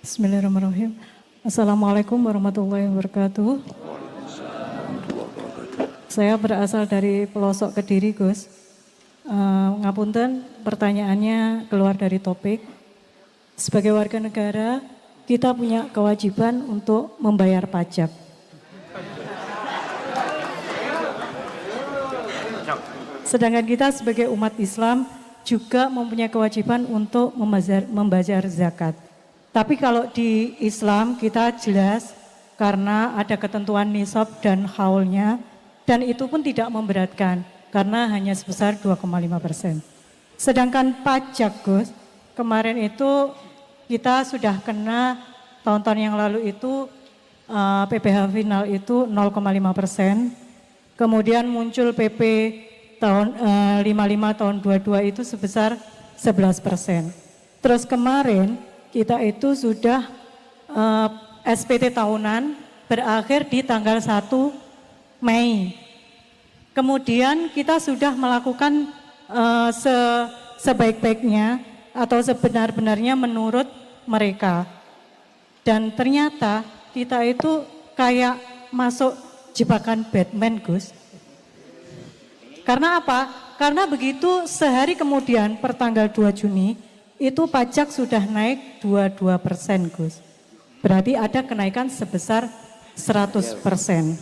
Bismillahirrahmanirrahim. Assalamualaikum warahmatullahi wabarakatuh. Saya berasal dari pelosok Kediri, Gus. Ngapunten, pertanyaannya keluar dari topik. Sebagai warga negara, kita punya kewajiban untuk membayar pajak. Sedangkan kita sebagai umat Islam juga mempunyai kewajiban untuk membayar zakat. Tapi kalau di Islam kita jelas karena ada ketentuan nisab dan haulnya, dan itu pun tidak memberatkan karena hanya sebesar 2,5%. Sedangkan pajak, Gus, kemarin itu kita sudah kena tahun-tahun yang lalu itu PPh final itu 0,5%. Kemudian muncul PP tahun 55 tahun 22 itu sebesar 11%. Terus kemarin kita itu sudah SPT tahunan berakhir di tanggal 1 Mei. Kemudian kita sudah melakukan sebaik-baiknya atau sebenar-benarnya menurut mereka. Dan ternyata kita itu kayak masuk jebakan Batman, Gus. Karena apa? Karena begitu sehari kemudian pertanggal 2 Juni itu pajak sudah naik 22%, Gus. Berarti ada kenaikan sebesar 100%.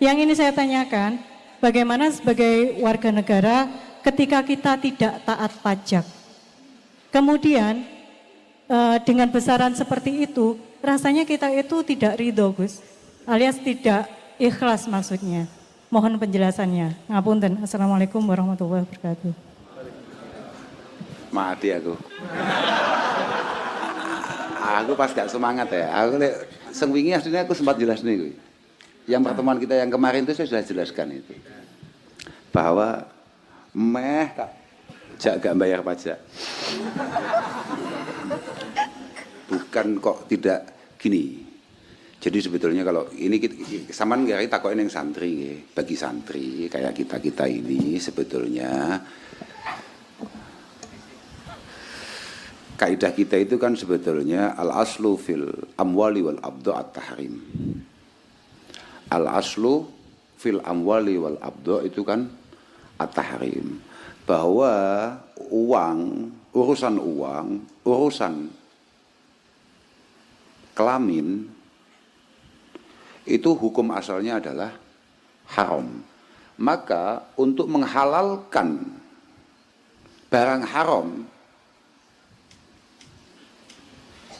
Yang ini saya tanyakan, bagaimana sebagai warga negara ketika kita tidak taat pajak? Kemudian dengan besaran seperti itu, rasanya kita itu tidak ridho, Gus. Alias tidak ikhlas maksudnya. Mohon penjelasannya. Ngapunten. Assalamualaikum warahmatullahi wabarakatuh. Mati aku. Aku pas gak semangat ya. Aku sengwingi aslinya aku sempat jelas nih. Yang pertemuan kita yang kemarin itu saya sudah jelaskan itu. Bahwa tak gak bayar pajak. Bukan kok tidak gini. Jadi sebetulnya kalau ini saman gak takokin yang santri, bagi santri kayak kita ini sebetulnya kaidah kita itu kan sebetulnya al aslu fil amwali wal abdu at-tahrim. Al aslu fil amwali wal abdu itu kan at-tahrim. Bahwa urusan kelamin itu hukum asalnya adalah haram. Maka untuk menghalalkan barang haram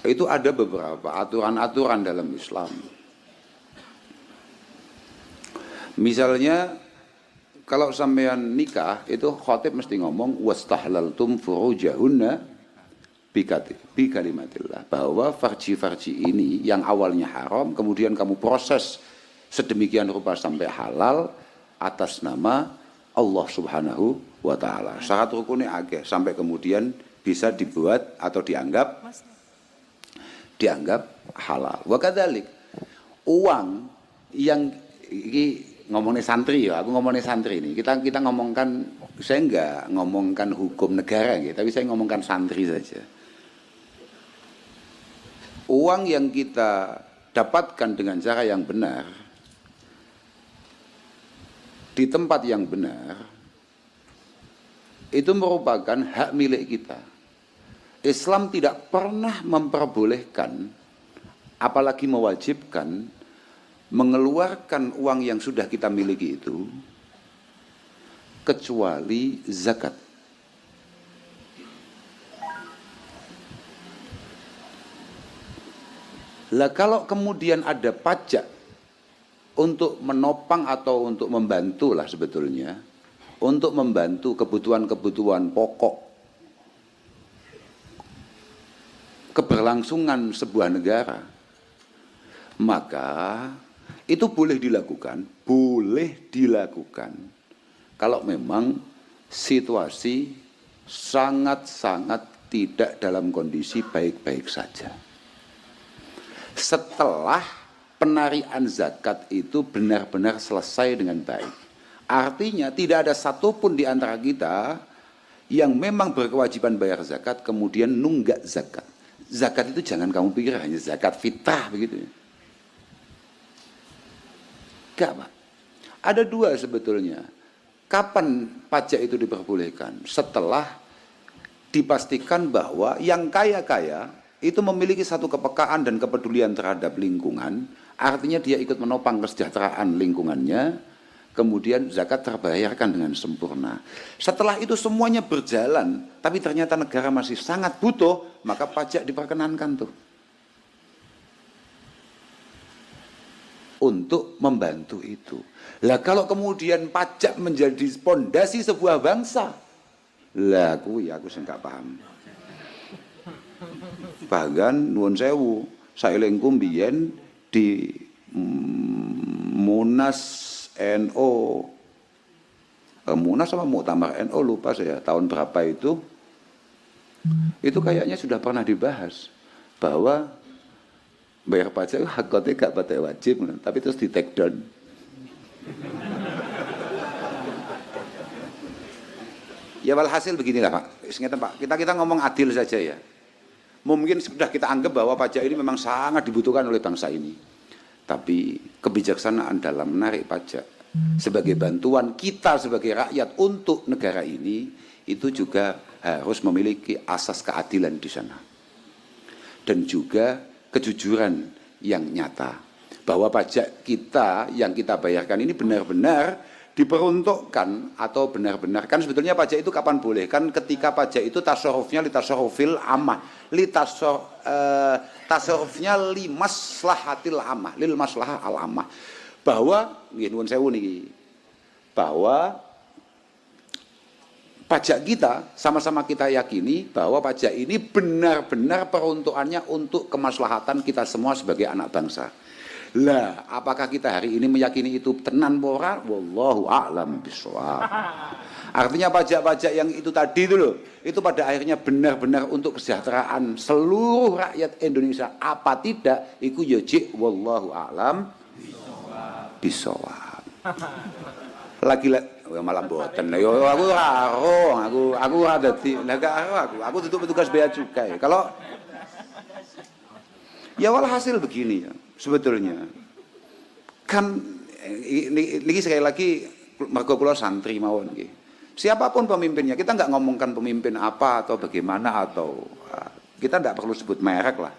itu ada beberapa aturan-aturan dalam Islam. Misalnya kalau sampean nikah itu khatib mesti ngomong wastahlaltum furujahunna bi kalimatillah, bahwa farji-farji ini yang awalnya haram kemudian kamu proses sedemikian rupa sampai halal atas nama Allah Subhanahu wa taala. Syarat rukunnya akeh sampai kemudian bisa dibuat atau dianggap halal. Wa kadzalik uang yang ini ngomongnya santri ya, aku ngomongnya santri ini. Kita ngomongkan, saya enggak ngomongkan hukum negara gitu, tapi saya ngomongkan santri saja. Uang yang kita dapatkan dengan cara yang benar, di tempat yang benar, itu merupakan hak milik kita. Islam tidak pernah memperbolehkan, apalagi mewajibkan, mengeluarkan uang yang sudah kita miliki itu, kecuali zakat. Lah kalau kemudian ada pajak untuk menopang atau untuk membantu lah sebetulnya, untuk membantu kebutuhan-kebutuhan pokok keberlangsungan sebuah negara, maka itu boleh dilakukan kalau memang situasi sangat-sangat tidak dalam kondisi baik-baik saja. Setelah penarian zakat itu benar-benar selesai dengan baik. Artinya tidak ada satupun di antara kita yang memang berkewajiban bayar zakat kemudian nunggak zakat. Zakat itu jangan kamu pikir hanya zakat fitrah begitu. Enggak, Pak. Ada dua sebetulnya. Kapan pajak itu diperbolehkan? Setelah dipastikan bahwa yang kaya-kaya itu memiliki satu kepekaan dan kepedulian terhadap lingkungan, artinya dia ikut menopang kesejahteraan lingkungannya, kemudian zakat terbayarkan dengan sempurna. Setelah itu semuanya berjalan, tapi ternyata negara masih sangat butuh, maka pajak diperkenankan tuh. Untuk membantu itu. Lah kalau kemudian pajak menjadi pondasi sebuah bangsa, lah aku sing gak paham. Bahkan nuwun sewu, saelengku mbiyen di Munas NO, Munas sama Muktamar NO lupa saya tahun berapa itu kayaknya sudah pernah dibahas bahwa bayar pajak hakikatnya gak patek wajib, tapi terus di take down. Ya walhasil beginilah Pak, kita ngomong adil saja ya. Mungkin sudah kita anggap bahwa pajak ini memang sangat dibutuhkan oleh bangsa ini. Tapi kebijaksanaan dalam menarik pajak sebagai bantuan kita sebagai rakyat untuk negara ini, itu juga harus memiliki asas keadilan di sana. Dan juga kejujuran yang nyata bahwa pajak kita yang kita bayarkan ini benar-benar diperuntukkan atau benar-benar, kan sebetulnya pajak itu kapan boleh? Kan ketika pajak itu tasarrufnya litasarrufil amah, tasarrufnya limaslahatil amah, lil maslahah al amah, bahwa nuwun sewu niki, bahwa pajak kita sama-sama kita yakini bahwa pajak ini benar-benar peruntukannya untuk kemaslahatan kita semua sebagai anak bangsa. Lah, apakah kita hari ini meyakini itu tenan ora? Wallahu a'lam bishawab. Artinya pajak-pajak yang itu tadi itu loh, itu pada akhirnya benar-benar untuk kesejahteraan seluruh rakyat Indonesia. Apa tidak? Iku yajik wallahu a'lam bishawab. Lagi malam boten. Yo aku ora dadi aku tutup petugas bea cukai. Kalau ya walhasil begini ya. Sebetulnya kan ini sekali lagi mergo kula santri mawon nggih. Siapapun pemimpinnya, kita nggak ngomongkan pemimpin apa atau bagaimana atau kita nggak perlu sebut merek lah.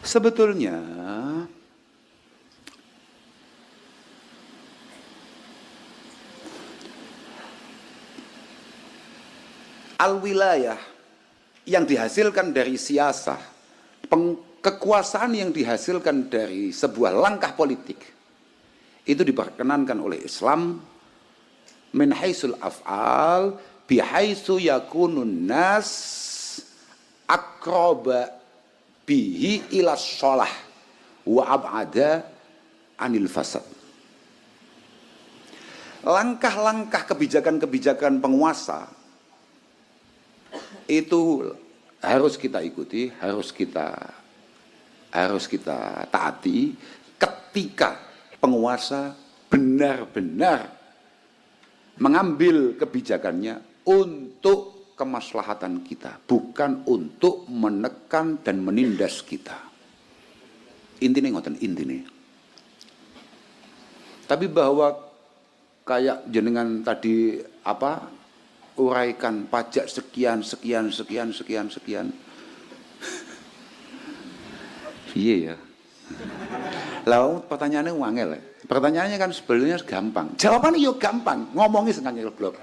Sebetulnya al-wilayah yang dihasilkan dari siasah, kekuasaan yang dihasilkan dari sebuah langkah politik, itu diperkenankan oleh Islam min haitsul af'al bihaitsu yakunun nas aqraba bihi ila shalah wa ab'ada anil fasad. Langkah-langkah kebijakan-kebijakan penguasa itu harus kita ikuti, harus kita taati ketika penguasa benar-benar mengambil kebijakannya untuk kemaslahatan kita, bukan untuk menekan dan menindas kita. Intinya ngoten, intinya. Tapi bahwa kayak jenengan tadi uraikan pajak sekian. Iya ya. Lalu pertanyaannya wangel. Pertanyaannya kan sebenarnya gampang. Jawabannya yo gampang. Ngomongnya sengaja blok.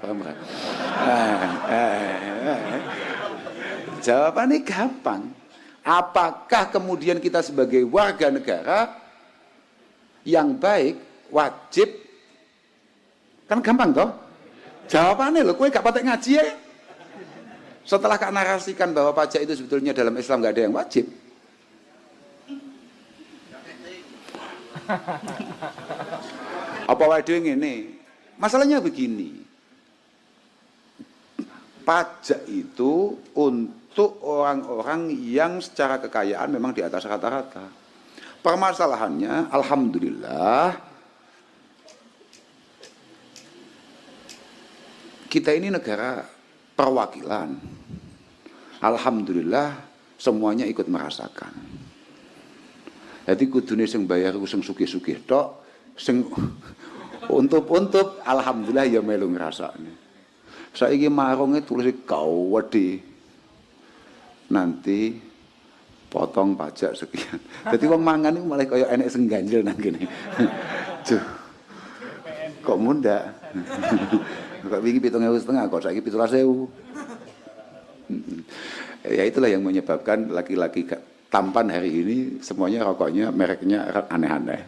Jawabannya gampang. Apakah kemudian kita sebagai warga negara yang baik wajib? Kan gampang toh? Jawabannya loh, kowe gak patek ngaji ya. Setelah kak narasikan bahwa pajak itu sebetulnya dalam Islam gak ada yang wajib. Apa waduh ini? Masalahnya begini. Pajak itu untuk orang-orang yang secara kekayaan memang di atas rata-rata. Permasalahannya, alhamdulillah, kita ini negara perwakilan. Alhamdulillah semuanya ikut merasakan. Jadi kudune sing bayar sing sugih-sugih tok, sing untup-untup alhamdulillah ya melu ngrasakne. Saiki marunge tulis kau wedi. Nanti potong pajak sekian. Jadi wong mangan iku malah kaya enek sing ganjel nang kene. Duh. Kok mundak? Kok wingi 7.500 kok saiki 17.000. Ya itulah yang menyebabkan laki-laki tampan hari ini semuanya rokoknya mereknya aneh-aneh.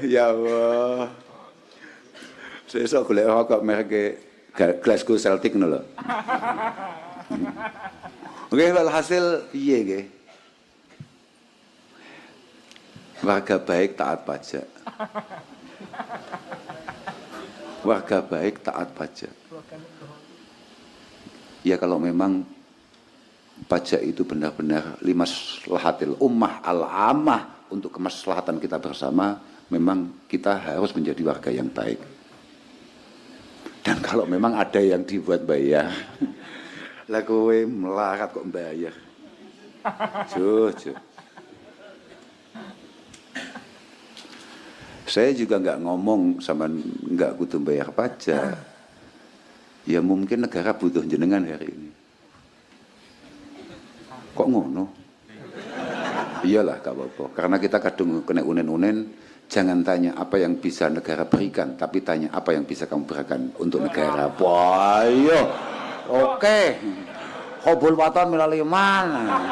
Ya Allah. Sesuk golek rokok merek Glasgow Celtic ngono lho. Oke, walhasil piye nggih? Warga baik taat pajak. Warga baik taat pajak. Ya kalau memang pajak itu benar-benar limaslahatil ummah al-amah untuk kemaslahatan kita bersama, memang kita harus menjadi warga yang baik. Dan kalau memang ada yang dibuat bayar, lah kowe melarat kok bayar. Jujur. Saya juga nggak ngomong sama nggak kudu bayar pajak. Ya mungkin negara butuh jenengan hari ini. Kok ngono? Iyalah gak apa-apa. Karena kita kadung kena unen-unen. Jangan tanya apa yang bisa negara berikan, tapi tanya apa yang bisa kamu berikan untuk negara. Wah, iya. Oke. Hobul waton melalui mana?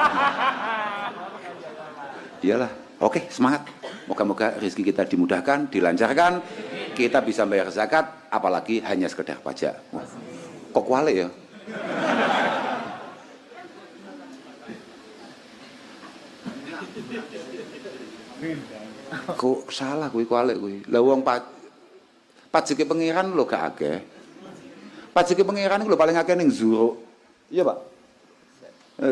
Iyalah. Oke, semangat. Moga-moga rezeki kita dimudahkan, dilancarkan. Kita bisa bayar zakat, apalagi hanya sekedar pajak. Kok kuali ya? Kok salah kuwi kualik kuwi. Lah wong pajake pangeran lho gak akeh. Pajake pangeran lho paling akeh ning Zuruk. Iya, Pak.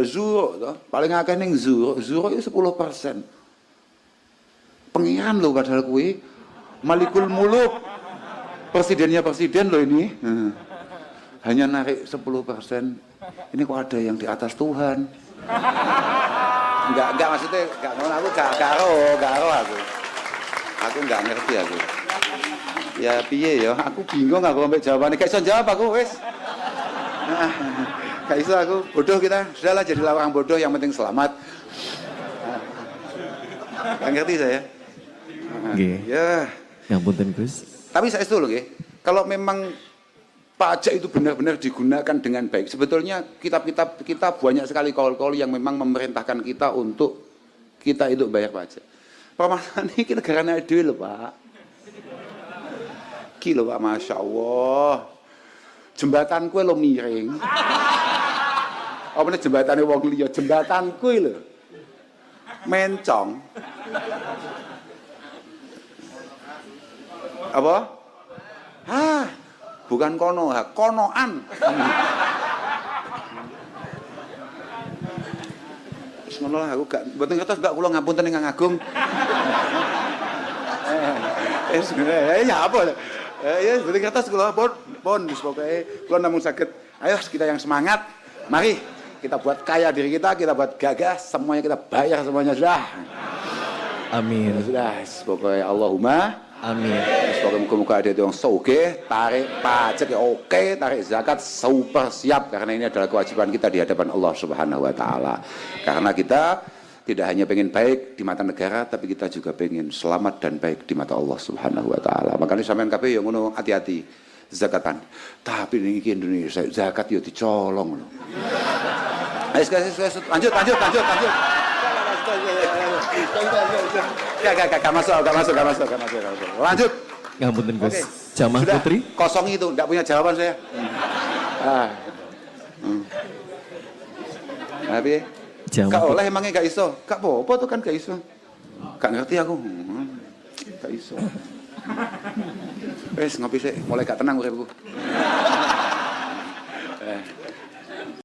Zuruk to, paling akeh ning Zuruk. Zuruk itu 10%. Pangeran lho padahal kuwi Malikul Muluk. Presidennya presiden loh ini. Hanya narik 10%. Ini kok ada yang di atas Tuhan. Enggak maksudnya enggak ngono, aku gak karo aku. Aku enggak ngerti aku. Ya piye ya, aku bingung aku sampai jawabannya. Gak iso jawab aku wis. Gak iso aku, bodoh kita. Sudahlah jadilah orang bodoh, yang penting selamat. Gak ngerti saya. Nggih. Ya. Ngapunten Gus. Tapi saya itu loh nggih. Kalau memang pajak itu benar-benar digunakan dengan baik. Sebetulnya kitab-kitab kita banyak sekali kaul-kaul yang memang memerintahkan kita untuk kita itu bayar pajak. Permasalahan ini negaranya dhewe lho, Pak. Ki lho, Pak, Masya Allah. Jembatan kue lo miring. Apa nih jembatannya wong liya, jembatan kue lho. Mencong. Apa? Hah, bukan kono, konoan. Ngono lah aku gak mboten ngertos gak kula ngapunten ingkang agung. Ya apa? Ya mboten ngertos kula pun wis pokoke kula namung saged ayo kita yang semangat. Mari kita buat kaya diri kita buat gagah, semuanya kita bayar semuanya sudah. Amin. Sudah, pokoknya Allahumma amin. Semoga muka-muka ada yang soge, tarik pajak ya oke, tarik zakat super siap karena ini adalah kewajiban kita di hadapan Allah Subhanahu wa taala. Karena kita tidak hanya pengen baik di mata negara, tapi kita juga pengen selamat dan baik di mata Allah Subhanahu wa taala. Makanya sampean kabeh yo ngono hati-hati zakatan. Tapi ini Indonesia zakat yo dicolong loh. Ayo lanjut. Gak masuk. Lanjut. Ngapunten Gus. Oke. Jamaah Sudah, Putri. kosong itu, enggak punya jawaban saya. Tapi Jamaah gak Putri. oleh emangnya gak iso. Gak apa-apa tuh kan gak iso. Gak ngerti aku. Gak iso. Wes ngopi sih, mulai gak tenang uripku.